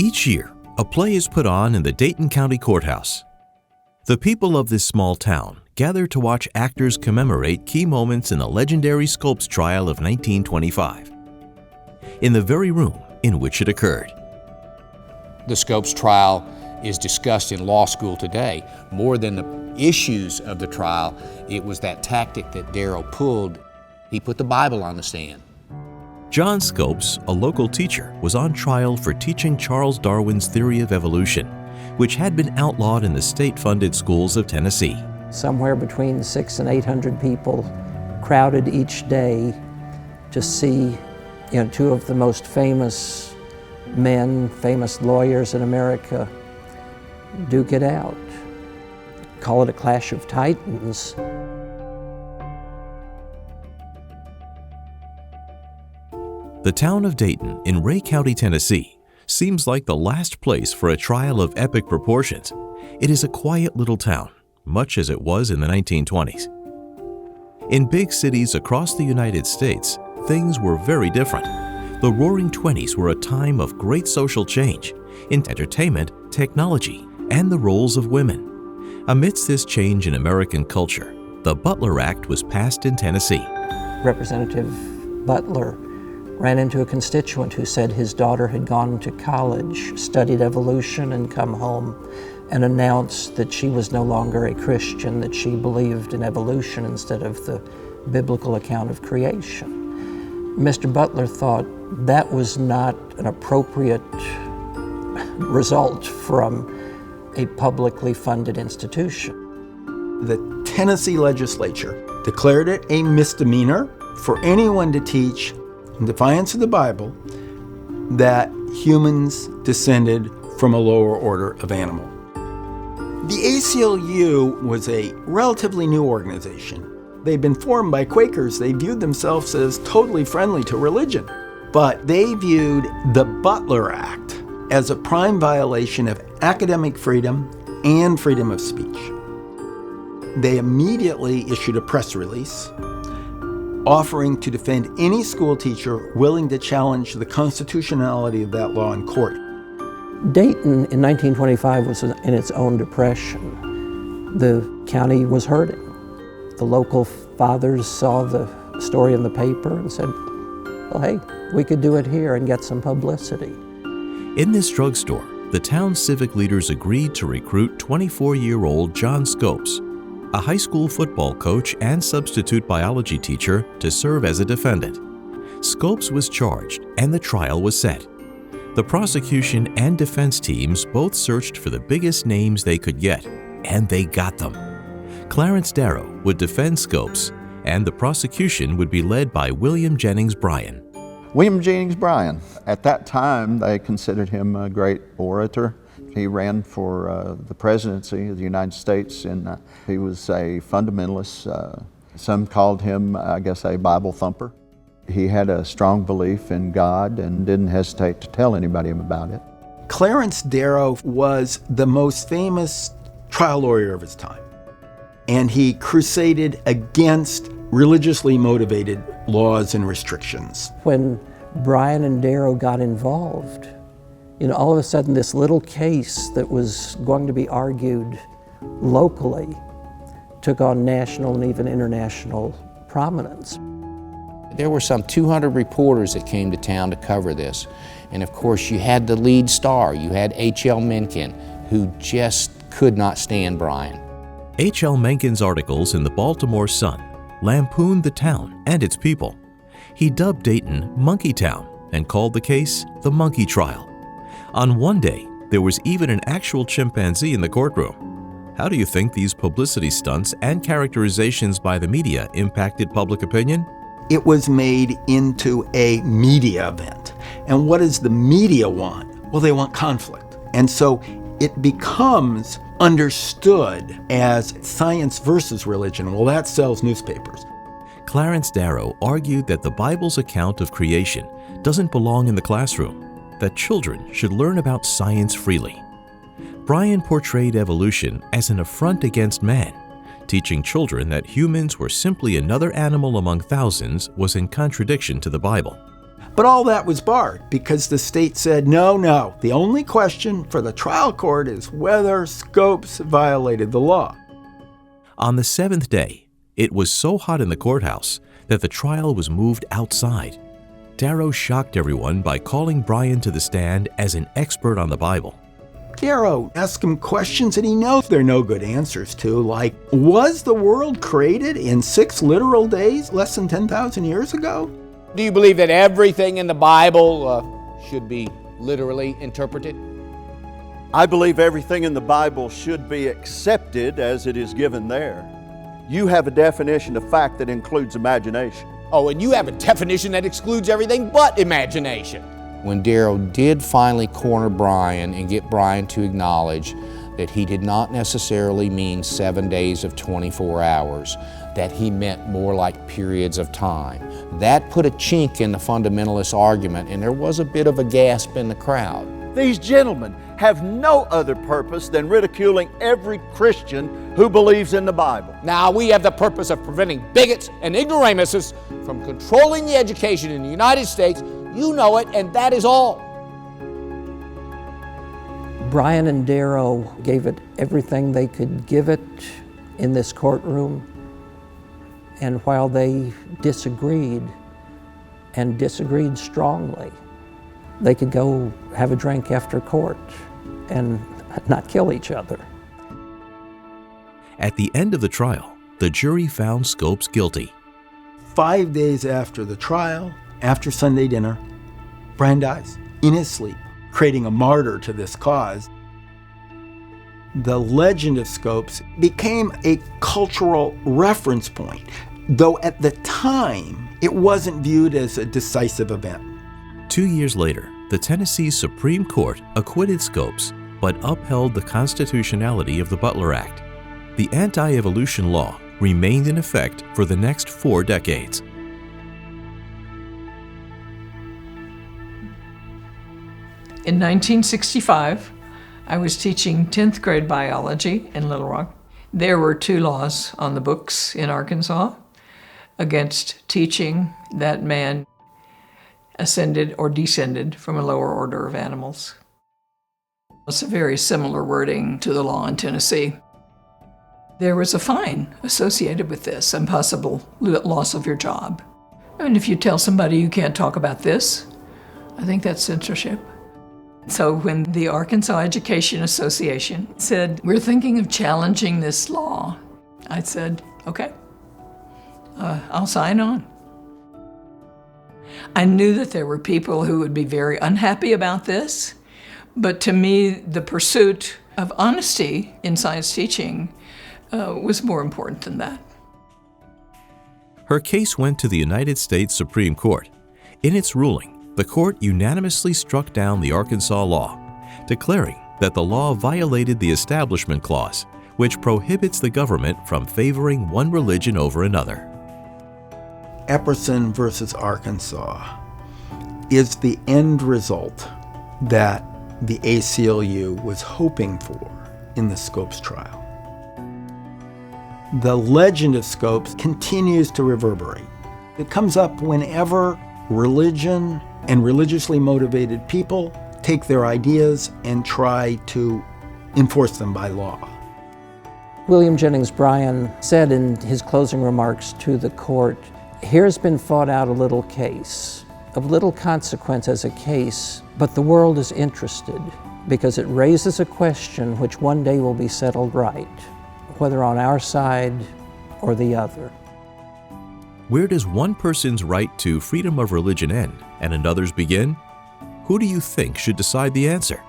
Each year, a play is put on in the Dayton County Courthouse. The people of this small town gather to watch actors commemorate key moments in the legendary Scopes trial of 1925, in the very room in which it occurred. The Scopes trial is discussed in law school today. More than the issues of the trial, it was that tactic that Darrow pulled. He put the Bible on the stand. John Scopes, a local teacher, was on trial for teaching Charles Darwin's theory of evolution, which had been outlawed in the state-funded schools of Tennessee. Somewhere between 600 and 800 people crowded each day to see two of the most famous men, famous lawyers in America, duke it out. Call it a clash of titans. The town of Dayton in Ray County, Tennessee, seems like the last place for a trial of epic proportions. It is a quiet little town, much as it was in the 1920s. In big cities across the United States, things were very different. The Roaring Twenties were a time of great social change in entertainment, technology, and the roles of women. Amidst this change in American culture, the Butler Act was passed in Tennessee. Representative Butler ran into a constituent who said his daughter had gone to college, studied evolution, and come home and announced that she was no longer a Christian, that she believed in evolution instead of the biblical account of creation. Mr. Butler thought that was not an appropriate result from a publicly funded institution. The Tennessee legislature declared it a misdemeanor for anyone to teach, in defiance of the Bible, that humans descended from a lower order of animal. The ACLU was a relatively new organization. They'd been formed by Quakers. They viewed themselves as totally friendly to religion. But they viewed the Butler Act as a prime violation of academic freedom and freedom of speech. They immediately issued a press release offering to defend any school teacher willing to challenge the constitutionality of that law in court. Dayton in 1925 was in its own depression. The county was hurting. The local fathers saw the story in the paper and said, well, hey, we could do it here and get some publicity. In this drugstore, the town's civic leaders agreed to recruit 24-year-old John Scopes, a high school football coach and substitute biology teacher, to serve as a defendant. Scopes was charged and the trial was set. The prosecution and defense teams both searched for the biggest names they could get, and they got them. Clarence Darrow would defend Scopes, and the prosecution would be led by William Jennings Bryan. William Jennings Bryan, at that time they considered him a great orator. He ran for the presidency of the United States, and he was a fundamentalist. Some called him, I guess, a Bible thumper. He had a strong belief in God and didn't hesitate to tell anybody about it. Clarence Darrow was the most famous trial lawyer of his time, and he crusaded against religiously motivated laws and restrictions. When Bryan and Darrow got involved, all of a sudden this little case that was going to be argued locally took on national and even international prominence. There were some 200 reporters that came to town to cover this. And of course you had the lead star, you had H.L. Mencken, who just could not stand Bryan. H.L. Mencken's articles in the Baltimore Sun lampooned the town and its people. He dubbed Dayton Monkey Town and called the case the Monkey Trial. On one day, there was even an actual chimpanzee in the courtroom. How do you think these publicity stunts and characterizations by the media impacted public opinion? It was made into a media event. And what does the media want? Well, they want conflict. And so it becomes understood as science versus religion. Well, that sells newspapers. Clarence Darrow argued that the Bible's account of creation doesn't belong in the classroom, that children should learn about science freely. Bryan portrayed evolution as an affront against man. Teaching children that humans were simply another animal among thousands was in contradiction to the Bible. But all that was barred because the state said, no, the only question for the trial court is whether Scopes violated the law. On the seventh day, it was so hot in the courthouse that the trial was moved outside. Darrow shocked everyone by calling Bryan to the stand as an expert on the Bible. Darrow asked him questions that he knows there are no good answers to, like, was the world created in 6 literal days less than 10,000 years ago? Do you believe that everything in the Bible should be literally interpreted? I believe everything in the Bible should be accepted as it is given there. You have a definition of fact that includes imagination. Oh, and you have a definition that excludes everything but imagination. When Darrow did finally corner Bryan and get Bryan to acknowledge that he did not necessarily mean 7 days of 24 hours, that he meant more like periods of time, that put a chink in the fundamentalist argument, and there was a bit of a gasp in the crowd. These gentlemen have no other purpose than ridiculing every Christian who believes in the Bible. Now we have the purpose of preventing bigots and ignoramuses from controlling the education in the United States. You know it, and that is all. Bryan and Darrow gave it everything they could give it in this courtroom. And while they disagreed, and disagreed strongly, they could go have a drink after court and not kill each other. At the end of the trial, the jury found Scopes guilty. 5 days after the trial, after Sunday dinner, Bryan dies in his sleep, creating a martyr to this cause. The legend of Scopes became a cultural reference point, though at the time it wasn't viewed as a decisive event. 2 years later, the Tennessee Supreme Court acquitted Scopes, but upheld the constitutionality of the Butler Act. The anti-evolution law remained in effect for the next 4 decades. In 1965, I was teaching 10th grade biology in Little Rock. There were 2 laws on the books in Arkansas against teaching that man ascended or descended from a lower order of animals. It's a very similar wording to the law in Tennessee. There was a fine associated with this and possible loss of your job. I mean, if you tell somebody you can't talk about this, I think that's censorship. So when the Arkansas Education Association said, we're thinking of challenging this law, I said, okay, I'll sign on. I knew that there were people who would be very unhappy about this, but to me, the pursuit of honesty in science teaching was more important than that. Her case went to the United States Supreme Court. In its ruling, the court unanimously struck down the Arkansas law, declaring that the law violated the Establishment Clause, which prohibits the government from favoring one religion over another. Epperson versus Arkansas is the end result that the ACLU was hoping for in the Scopes trial. The legend of Scopes continues to reverberate. It comes up whenever religion and religiously motivated people take their ideas and try to enforce them by law. William Jennings Bryan said in his closing remarks to the court, "Here's been fought out a little case, of little consequence as a case, but the world is interested because it raises a question which one day will be settled right, whether on our side or the other." Where does one person's right to freedom of religion end and another's begin? Who do you think should decide the answer?